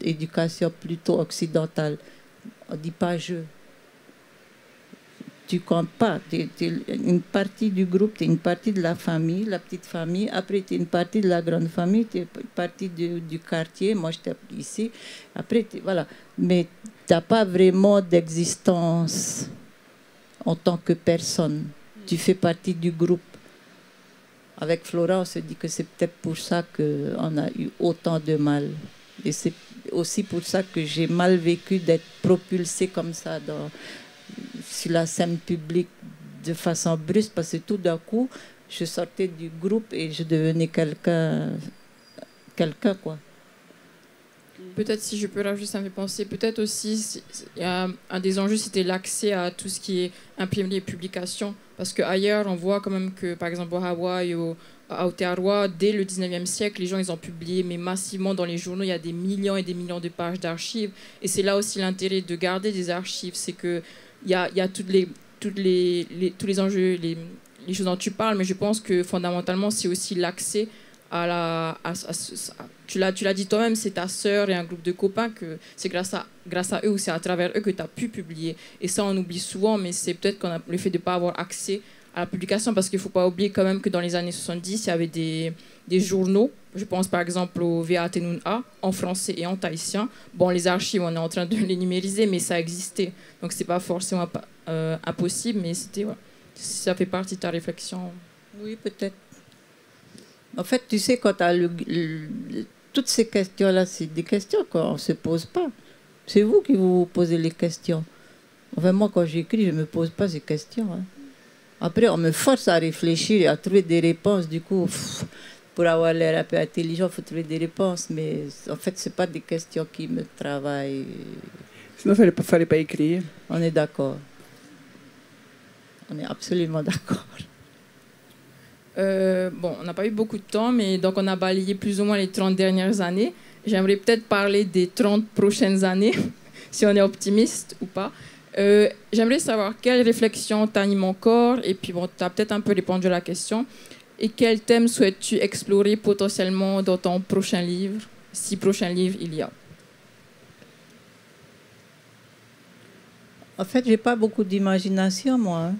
éducation plutôt occidentale. On ne dit pas jeu. Tu ne comptes pas. Tu es une partie du groupe, tu es une partie de la famille, la petite famille. Après, tu es une partie de la grande famille, tu es une partie du quartier. Moi, j'étais ici. Après, voilà. Mais tu n'as pas vraiment d'existence en tant que personne. Tu fais partie du groupe. Avec Flora, on se dit que c'est peut-être pour ça qu'on a eu autant de mal. Et c'est aussi pour ça que j'ai mal vécu d'être propulsée comme ça sur la scène publique de façon brusque, parce que tout d'un coup, je sortais du groupe et je devenais quelqu'un quoi. Peut-être, si je peux rajouter, ça me fait penser, peut-être aussi, il y a un des enjeux, c'était l'accès à tout ce qui est imprimé et publication. Parce qu'ailleurs, on voit quand même que, par exemple, au Hawaï ou à Aotearoa, dès le 19e siècle, les gens, ils ont publié, mais massivement dans les journaux, il y a des millions et des millions de pages d'archives. Et c'est là aussi l'intérêt de garder des archives, c'est qu'il y a tous les enjeux, les choses dont tu parles, mais je pense que fondamentalement, c'est aussi l'accès tu l'as dit toi-même, c'est ta sœur et un groupe de copains, que c'est grâce à eux ou c'est à travers eux que tu as pu publier. Et ça, on oublie souvent, mais c'est peut-être le fait de ne pas avoir accès à la publication, parce qu'il ne faut pas oublier quand même que dans les années 70, il y avait des journaux. Je pense par exemple au VATNUNA en français et en tahitien. Bon, les archives, on est en train de les numériser, mais ça existait. Donc, ce n'est pas forcément impossible, mais voilà, ça fait partie de ta réflexion. Oui, peut-être. En fait, tu sais, quand tu as toutes ces questions-là, c'est des questions qu'on ne se pose pas. C'est vous qui vous posez les questions. Enfin, moi, quand j'écris, je ne me pose pas ces questions. Hein. Après, on me force à réfléchir et à trouver des réponses. Du coup, pour avoir l'air un peu intelligent, il faut trouver des réponses. Mais en fait, ce n'est pas des questions qui me travaillent. Sinon, il ne fallait pas écrire. On est d'accord. On est absolument d'accord. Bon, on n'a pas eu beaucoup de temps, mais donc on a balayé plus ou moins les 30 dernières années. J'aimerais peut-être parler des 30 prochaines années, si on est optimiste ou pas. J'aimerais savoir quelles réflexions t'animent encore, et puis bon, tu as peut-être un peu répondu à la question. Et quel thème souhaites-tu explorer potentiellement dans ton prochain livre, si prochain livre il y a? En fait, j'ai pas beaucoup d'imagination, moi.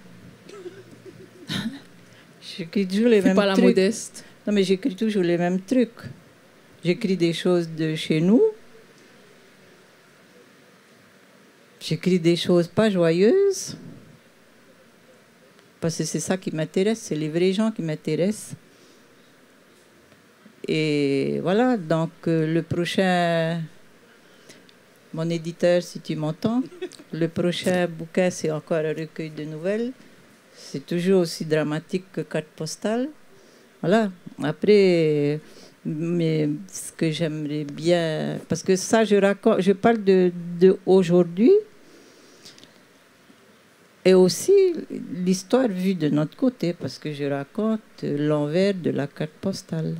J'écris toujours les mêmes trucs. Pas la modeste. Non, mais j'écris toujours les mêmes trucs. J'écris des choses de chez nous. J'écris des choses pas joyeuses. Parce que c'est ça qui m'intéresse, c'est les vrais gens qui m'intéressent. Et voilà, donc le prochain... Mon éditeur, si tu m'entends, le prochain bouquin, c'est encore un recueil de nouvelles. C'est toujours aussi dramatique que carte postale. Voilà. Après, mais ce que j'aimerais bien... Parce que ça, je parle de aujourd'hui. Et aussi l'histoire vue de notre côté, parce que je raconte l'envers de la carte postale.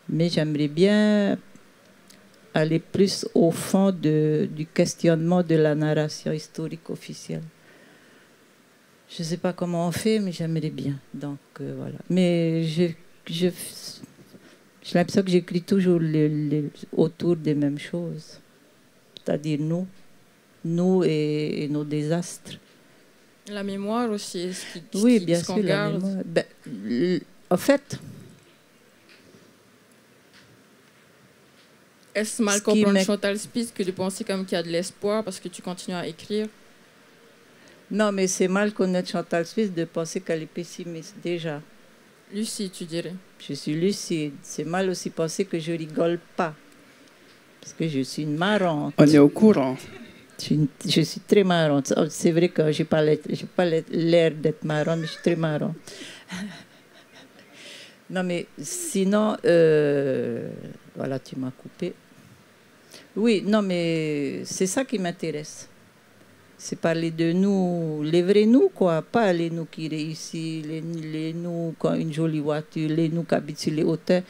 Mais j'aimerais bien aller plus au fond du questionnement de la narration historique officielle. Je ne sais pas comment on fait, mais j'aimerais bien. Donc, voilà. Mais j'ai l'impression que j'écris toujours autour des mêmes choses. C'est-à-dire nous et nos désastres. La mémoire aussi, oui, bien sûr, la mémoire. Ben, en fait... Est-ce mal comprendre Chantal Spies que de penser comme qu'il y a de l'espoir parce que tu continues à écrire? Non, mais c'est mal connaître Chantal Spies de penser qu'elle est pessimiste, déjà. Lucide, tu dirais? Je suis lucide. C'est mal aussi penser que je rigole pas. Parce que je suis une marrante. On est au courant. Je suis très marrante. C'est vrai que je n'ai pas l'air d'être marrante, mais je suis très marrante. Non, mais sinon, voilà, tu m'as coupé. Oui, non, mais c'est ça qui m'intéresse. C'est parler de nous, les vrais nous, quoi. Pas les nous qui réussissent, les nous qui ont une jolie voiture, les nous qui habitent sur les hauteurs.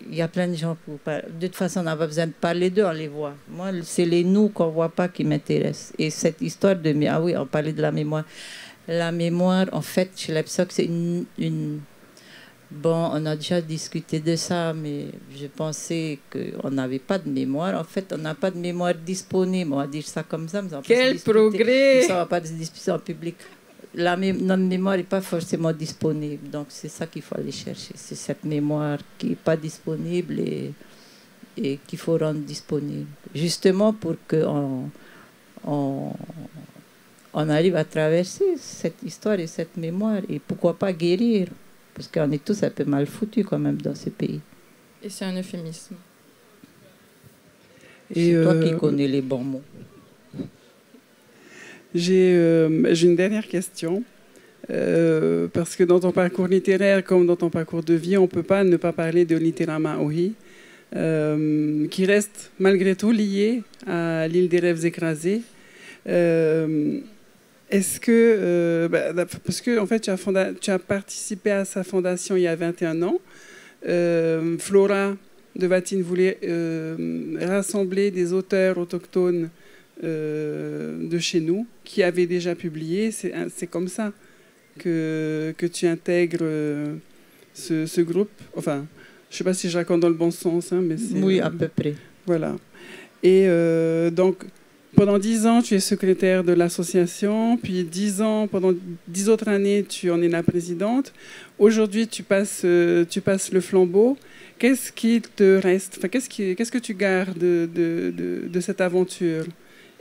Il y a plein de gens pour parler. De toute façon, on n'a pas besoin de parler d'eux, on les voit. Moi, c'est les nous qu'on ne voit pas qui m'intéressent. Et cette histoire de... Ah oui, on parlait de la mémoire. La mémoire, en fait, chez l'EPSOC, c'est une... Bon, on a déjà discuté de ça, mais je pensais qu'on n'avait pas de mémoire. En fait, on n'a pas de mémoire disponible. On va dire ça comme ça. Mais quel progrès! Ça ne va pas se discuter en public. Notre mémoire n'est pas forcément disponible. Donc, c'est ça qu'il faut aller chercher. C'est cette mémoire qui n'est pas disponible et qu'il faut rendre disponible. Justement pour qu'on arrive à traverser cette histoire et cette mémoire. Et pourquoi pas guérir? Parce qu'on est tous un peu mal foutus quand même dans ce pays. Et c'est un euphémisme. C'est toi qui connais les bons mots. J'ai une dernière question. Parce que dans ton parcours littéraire, comme dans ton parcours de vie, on ne peut pas ne pas parler de Littéralement Ohi, qui reste malgré tout lié à l'île des rêves écrasés. Est-ce que, parce que en fait, tu as participé à sa fondation il y a 21 ans. Flora de Vatine voulait rassembler des auteurs autochtones de chez nous qui avaient déjà publié. C'est comme ça que tu intègres ce groupe. Enfin, je ne sais pas si je raconte dans le bon sens, hein, mais c'est... Oui, à peu près. Voilà. Et donc... Pendant 10 ans, tu es secrétaire de l'association, puis pendant 10 autres années, tu en es la présidente. Aujourd'hui, tu passes le flambeau. Qu'est-ce qui te reste? Enfin, qu'est-ce que tu gardes de cette aventure?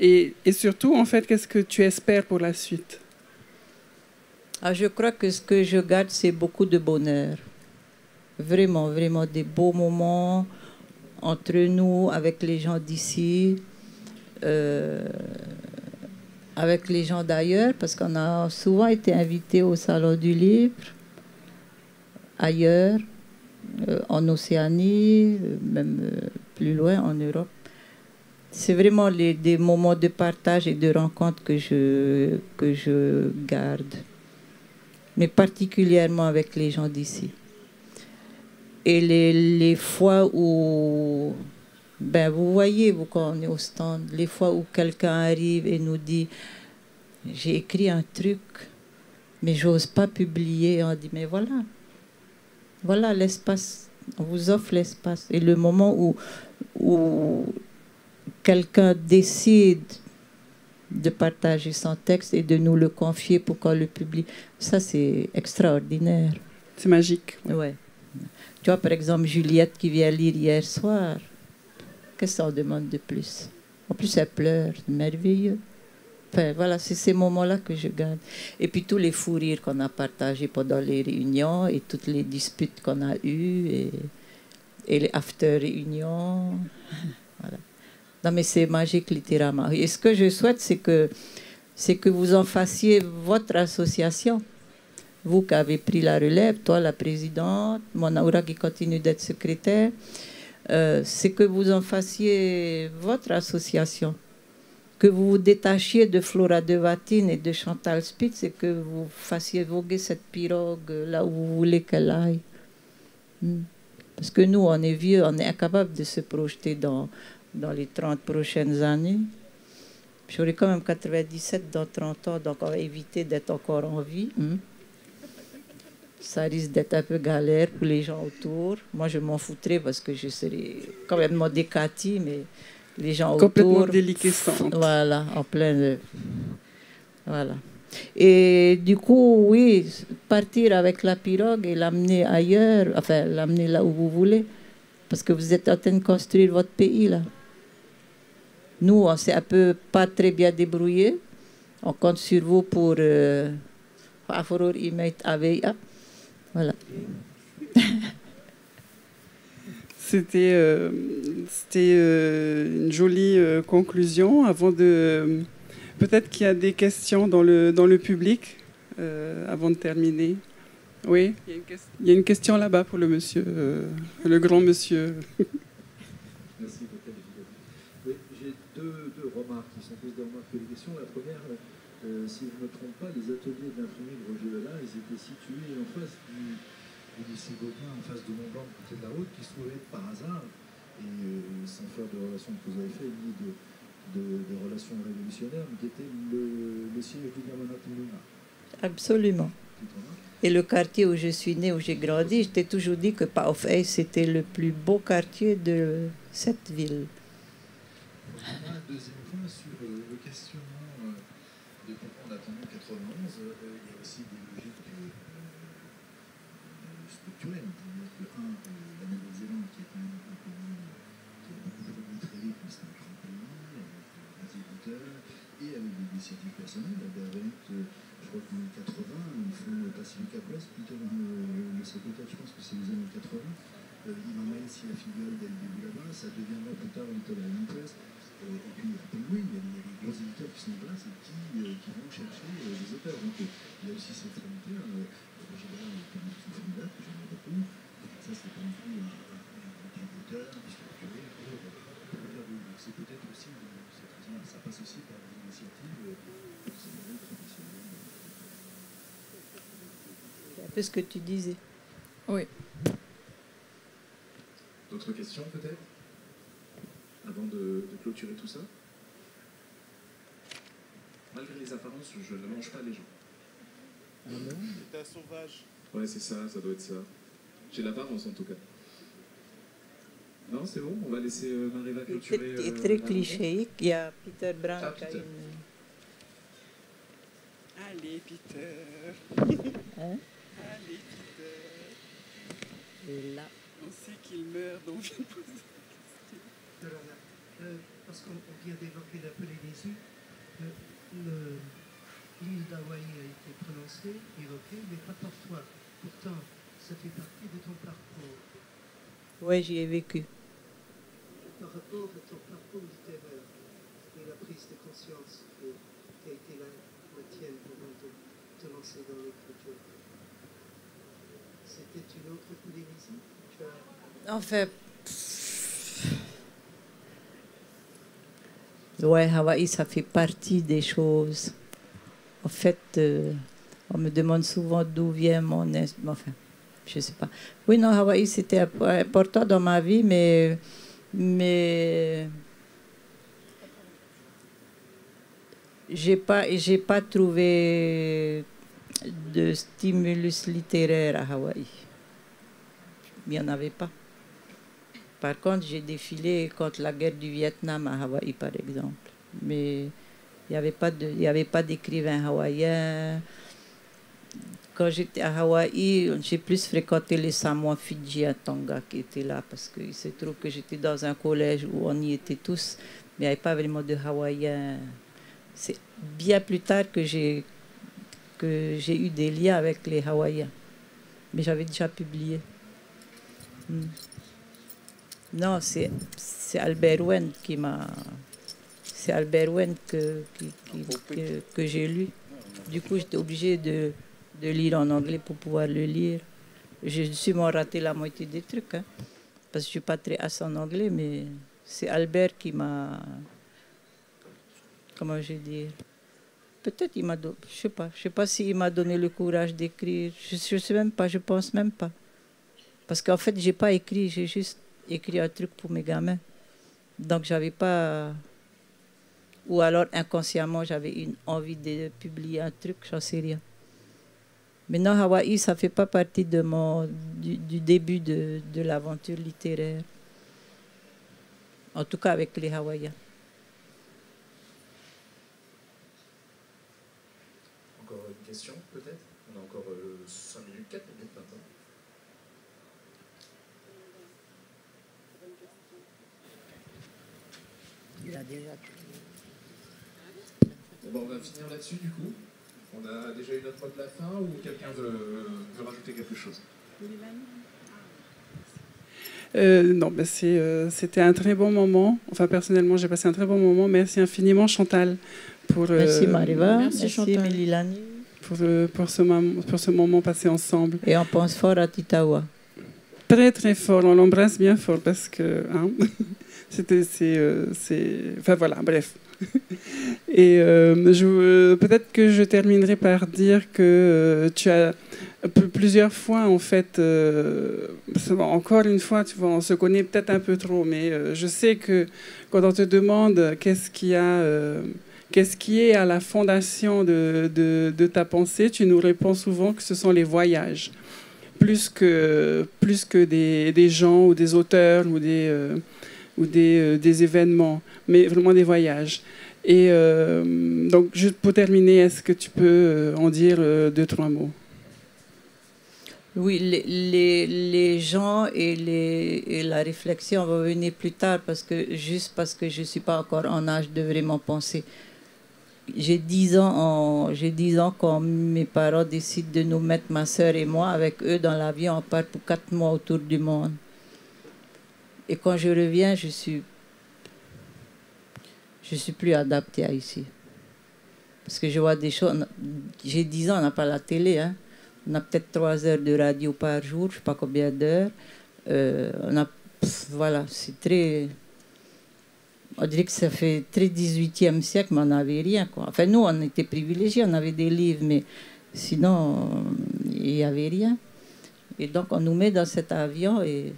Et surtout, en fait, qu'est-ce que tu espères pour la suite? Je crois que ce que je garde, c'est beaucoup de bonheur. Vraiment, vraiment des beaux moments entre nous, avec les gens d'ici. Avec les gens d'ailleurs, parce qu'on a souvent été invités au Salon du Livre, ailleurs, en Océanie, même plus loin, en Europe. C'est vraiment des moments de partage et de rencontre que je garde, mais particulièrement avec les gens d'ici. Et les fois où... vous voyez, quand on est au stand, les fois où quelqu'un arrive et nous dit « J'ai écrit un truc, mais j'ose pas publier. » On dit « Mais voilà l'espace, on vous offre l'espace. » Et le moment où quelqu'un décide de partager son texte et de nous le confier pour qu'on le publie, ça c'est extraordinaire. C'est magique. Ouais. Tu vois, par exemple, Juliette qui vient lire hier soir. Qu'est-ce qu'on demande de plus? En plus, elle pleure, c'est merveilleux. Enfin, voilà, c'est ces moments-là que je garde. Et puis tous les fous rires qu'on a partagés pendant les réunions et toutes les disputes qu'on a eues et les after-réunions. Voilà. Non, mais c'est magique, littéralement. Et ce que je souhaite, c'est que vous en fassiez votre association. Vous qui avez pris la relève, toi, la présidente, Monaoura qui continue d'être secrétaire. C'est que vous en fassiez votre association, que vous vous détachiez de Flora de Vatine et de Chantal Spitz et que vous fassiez voguer cette pirogue là où vous voulez qu'elle aille. Parce que nous, on est vieux, on est incapable de se projeter dans les 30 prochaines années. J'aurai quand même 97 dans 30 ans, donc on va éviter d'être encore en vie. Ça risque d'être un peu galère pour les gens autour. Moi, je m'en foutrais parce que je serais complètement décatie, mais les gens complètement autour... Complètement déliquescente. Voilà, en plein... Voilà. Et du coup, oui, partir avec la pirogue et l'amener ailleurs, enfin, l'amener là où vous voulez, parce que vous êtes en train de construire votre pays, là. Nous, on s'est un peu pas très bien débrouillés. On compte sur vous pour... C'est c'était une jolie conclusion. Avant de, peut-être qu'il y a des questions dans le public avant de terminer. Oui, il y a une question là-bas pour le monsieur, le grand monsieur. Merci pour ta évidemment. Oui, j'ai deux remarques qui sont plus des remarques que des questions. La première, si je ne me trompe pas, les ateliers d'imprimerie de Roger Lelin, ils étaient situés en face du lycée Gauguin, en face de Mont-Blanc, à côté de la route, qui se trouvait par hasard, et sans faire de relations que vous avez fait, ni de relations révolutionnaires, mais qui était le siège du Diamanat Luna. Absolument. Et le quartier où je suis née, où j'ai grandi, je t'ai toujours dit que Paufey, c'était le plus beau quartier de cette ville. Un deuxième point sur le questionnement de pourquoi on a attendu 91. Il y a aussi des logiques structurelles. C'est-à-dire que, la Nouvelle-Zélande, qui est quand même un pays qui a beaucoup évolué très vite, mais c'est un grand pays, avec des éditeurs, et avec des initiatives personnelles. Je crois qu'en 80, ils font Pacific West, plutôt le secrétaire, je pense que c'est les années 80. Il emmène si la filiale dès le début là-bas, ça deviendra plus tard Little Island Press. Et puis à Penguin, il y a des gros éditeurs qui sont en place et qui vont chercher des auteurs. Donc il y a aussi cette réalité. Roger Lelin est un petit formidable que j'aime beaucoup. Ça, c'est pas non plus un auteur structuré pour dire oui. Donc c'est peut-être aussi, ça passe aussi par des initiatives traditionnelles. C'est un peu ce que tu disais. Oui. D'autres questions peut-être avant de clôturer tout ça? Malgré les apparences, je ne mange pas les gens. C'est un sauvage. Ouais, c'est ça, ça doit être ça. J'ai l'apparence en tout cas. Non, c'est bon, on va laisser Mariva clôturer. Il est très cliché. Il y a Peter Brown qui a Peter. une... Allez, Peter. Hein? Allez, Peter. Et là... On sait qu'il meurt, donc on vient de poser la question. Parce qu'on vient d'évoquer un peu les désirs, l'île d'Hawaï a été prononcée, évoquée, mais pas par toi. Pourtant, ça fait partie de ton parcours. Oui, j'y ai vécu. Par rapport à ton parcours littéraire et la prise de conscience qui a été la tienne avant de te lancer dans l'écriture, c'était une autre Polynésie? En fait, ouais, Hawaï, ça fait partie des choses. En fait, on me demande souvent d'où vient mon... Enfin, je sais pas. Oui, non, Hawaï, c'était important dans ma vie, mais j'ai pas trouvé de stimulus littéraire à Hawaï. Il n'y en avait pas. Par contre, j'ai défilé contre la guerre du Vietnam à Hawaï, par exemple. Mais il n'y avait pas d'écrivain hawaïen. Quand j'étais à Hawaï, j'ai plus fréquenté les Samoans, Fidji et Tonga qui étaient là, parce qu'il se trouve que j'étais dans un collège où on y était tous, mais il n'y avait pas vraiment de hawaïens. C'est bien plus tard que j'ai eu des liens avec les Hawaïens. Mais j'avais déjà publié. Non, c'est Albert Wen qui m'a... C'est Albert Wen que j'ai lu. Du coup, j'étais obligée de lire en anglais pour pouvoir le lire. J'ai sûrement raté la moitié des trucs, hein, parce que je ne suis pas très assez en anglais, mais c'est Albert qui m'a... Comment je vais dire? Peut-être il m'a donné... Je sais pas s'il m'a donné le courage d'écrire. Je ne sais même pas, je pense même pas. Parce qu'en fait, j'ai pas écrit, j'ai juste écrit un truc pour mes gamins. Donc, j'avais pas... Ou alors, inconsciemment, j'avais une envie de publier un truc, j'en sais rien. Mais non, Hawaï, ça fait pas partie de du début de l'aventure littéraire. En tout cas, avec les Hawaïens. Encore une question, peut-être? On a encore 5 minutes, 4 minutes maintenant. Il a déjà... Bon, on va finir là-dessus, du coup. On a déjà eu notre mot de la fin, ou quelqu'un veut rajouter quelque chose? Non, ben c'était un très bon moment. Enfin, personnellement, j'ai passé un très bon moment. Merci infiniment, Chantal. Merci, Mariva. Merci, Chantal. Mélilani. Pour ce moment passé ensemble. Et on pense fort à Titawa. Très, très fort. On l'embrasse bien fort parce que... Hein, enfin, voilà, bref. Et peut-être que je terminerai par dire que tu as plusieurs fois, en fait, encore une fois, tu vois, on se connaît peut-être un peu trop, mais je sais que quand on te demande qu'est-ce qui est à la fondation de ta pensée, tu nous réponds souvent que ce sont les voyages, plus que des gens ou des auteurs ou des événements, mais vraiment des voyages. Et donc, juste pour terminer, est-ce que tu peux en dire 2-3 mots? Oui, les gens et la réflexion vont venir plus tard, parce que je ne suis pas encore en âge de vraiment penser. J'ai 10 ans quand mes parents décident de nous mettre, ma soeur et moi, avec eux dans l'avion. On part pour 4 mois autour du monde. Et quand je reviens, je suis plus adaptée à ici. Parce que je vois des choses... J'ai 10 ans, on n'a pas la télé. Hein. On a peut-être 3 heures de radio par jour, je ne sais pas combien d'heures. Voilà, c'est très... On dirait que ça fait très 18e siècle, mais on n'avait rien, quoi. Enfin, nous, on était privilégiés, on avait des livres, mais sinon, il n'y avait rien. Et donc, on nous met dans cet avion et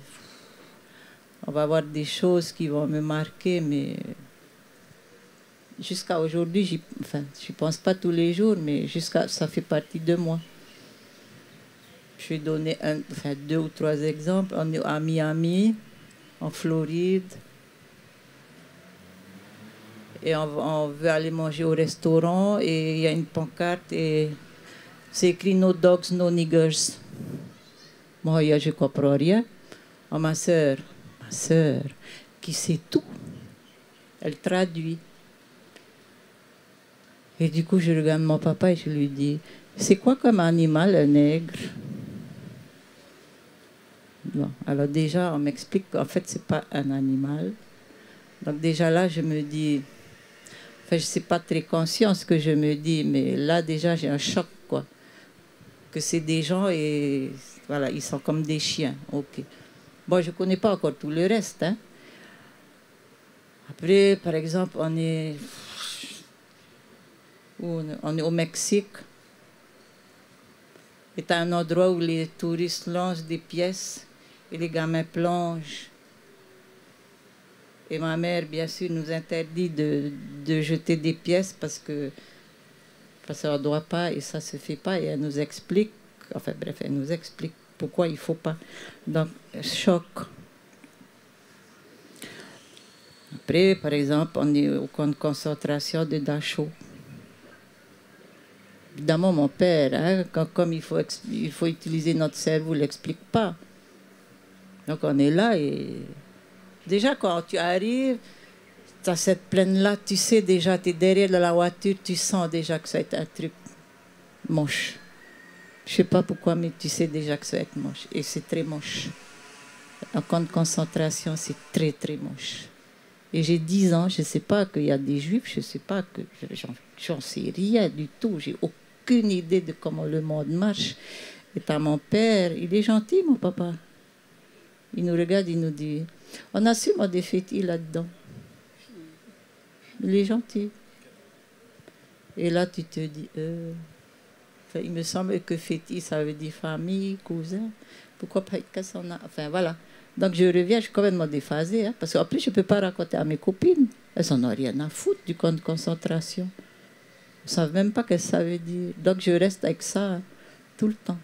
on va voir des choses qui vont me marquer, mais jusqu'à aujourd'hui, je ne pense pas tous les jours, mais ça fait partie de moi. Je vais donner 2 ou 3 exemples. On est à Miami, en Floride. Et on veut aller manger au restaurant et il y a une pancarte et c'est écrit « No dogs, no niggers ». Moi, je ne comprends rien. Oh, ma sœur, qui sait tout, elle traduit. Et du coup, je regarde mon papa et je lui dis « C'est quoi comme animal, un nègre ?» Bon, alors déjà, on m'explique qu'en fait, ce n'est pas un animal. Donc déjà là, je me dis... Enfin, je ne suis pas très consciente ce que je me dis, mais là, déjà, j'ai un choc, quoi. Que c'est des gens et... Voilà, ils sont comme des chiens. OK. Bon, je ne connais pas encore tout le reste, hein. Après, par exemple, on est au Mexique. C'est un endroit où les touristes lancent des pièces et les gamins plongent. Et ma mère, bien sûr, nous interdit de jeter des pièces parce qu'on ne doit pas et ça ne se fait pas. Et elle nous explique, enfin bref, elle nous explique pourquoi il ne faut pas. Donc, choc. Après, par exemple, on est au camp de concentration de Dachau. Évidemment, mon père, hein, comme il faut utiliser notre cerveau, il ne l'explique pas. Donc, on est là et... Déjà, quand tu arrives, tu as cette plaine-là, tu sais déjà, tu es derrière de la voiture, tu sens déjà que ça va être un truc moche. Je ne sais pas pourquoi, mais tu sais déjà que ça va être moche. Et c'est très moche. Un camp de concentration, c'est très, très moche. Et j'ai 10 ans, je ne sais pas qu'il y a des juifs, je ne sais pas que... J'en sais rien du tout. J'ai aucune idée de comment le monde marche. Et t'as mon père, il est gentil, mon papa. Il nous regarde, il nous dit... On assume des fétis là-dedans. Il est gentil. Et là, tu te dis... il me semble que fétis, ça veut dire famille, cousin. Pourquoi pas qu'est-ce qu'on a... Enfin, voilà. Donc, je reviens, je suis complètement déphasée. Hein, parce qu'en plus, je ne peux pas raconter à mes copines. Elles n'en ont rien à foutre du camp de concentration. Elles ne savent même pas ce que ça veut dire. Donc, je reste avec ça tout le temps.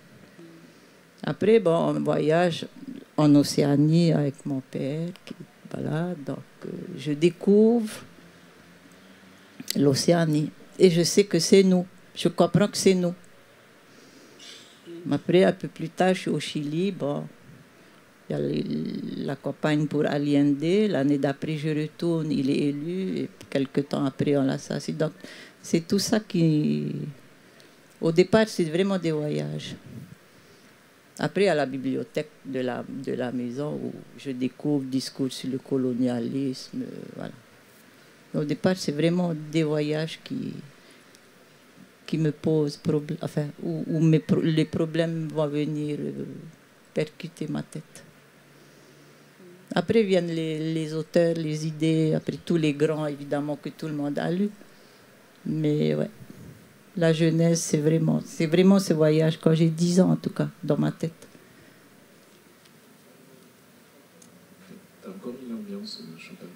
Après, bon, on voyage en Océanie avec mon père. Voilà, donc je découvre l'Océanie. Et je sais que c'est nous. Je comprends que c'est nous. Après, un peu plus tard, je suis au Chili. Bon, il y a la campagne pour Allende. L'année d'après, je retourne. Il est élu. Et quelques temps après, on l'assassine. Donc, c'est tout ça qui... Au départ, c'est vraiment des voyages. Après, à la bibliothèque de la maison, où je découvre discours sur le colonialisme. Voilà. Au départ, c'est vraiment des voyages qui me posent problème, enfin, où les problèmes vont venir percuter ma tête. Après viennent les auteurs, les idées, après tous les grands, évidemment, que tout le monde a lu. Mais ouais, la jeunesse, c'est vraiment ce voyage, quand j'ai 10 ans en tout cas, dans ma tête. T'as encore mis l'ambiance, Chantal.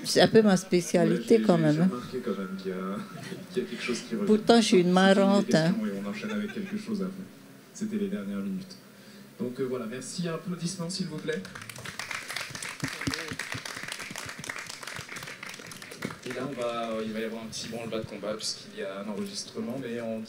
C'est un peu ma spécialité quand même. J'ai remarqué quand même qu'il y a quelque chose qui revient. Pourtant, je suis une marrante. Hein. Et on enchaîne avec quelque chose après. C'était les dernières minutes. Donc voilà, merci. Applaudissements s'il vous plaît. Et là, il va y avoir un petit branle-bas de combat puisqu'il y a un enregistrement, mais on